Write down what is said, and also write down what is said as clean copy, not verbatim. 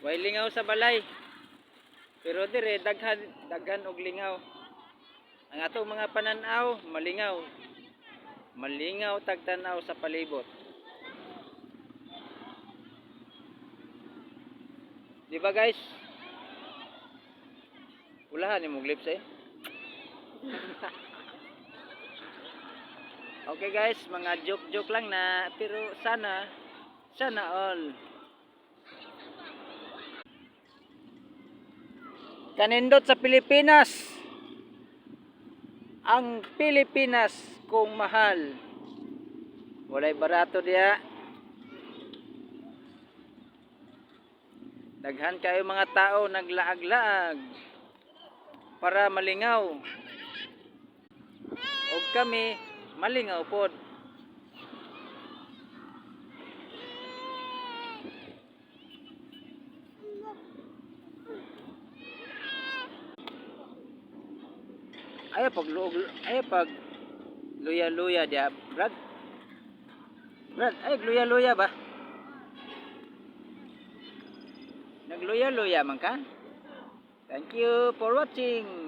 Way lingaw sa balay. Pero dire daghan daghan og lingaw. Ang atong mga pananaw malingaw. Malingaw tagtanaw sa palibot. Di ba guys? Ulahan ni mong lips eh. Okay guys, mga joke-joke lang na pero sana all. Kanindot sa Pilipinas. Ang Pilipinas kung mahal. Walay barato diya. Daghan kayo mga tao naglaag-laag para malingaw. Og kami malingaw pod. Ay pag luya-luya dia, Brad. Brad, ay luya-luya ba? Nagluya-luya man ka? Thank you for watching.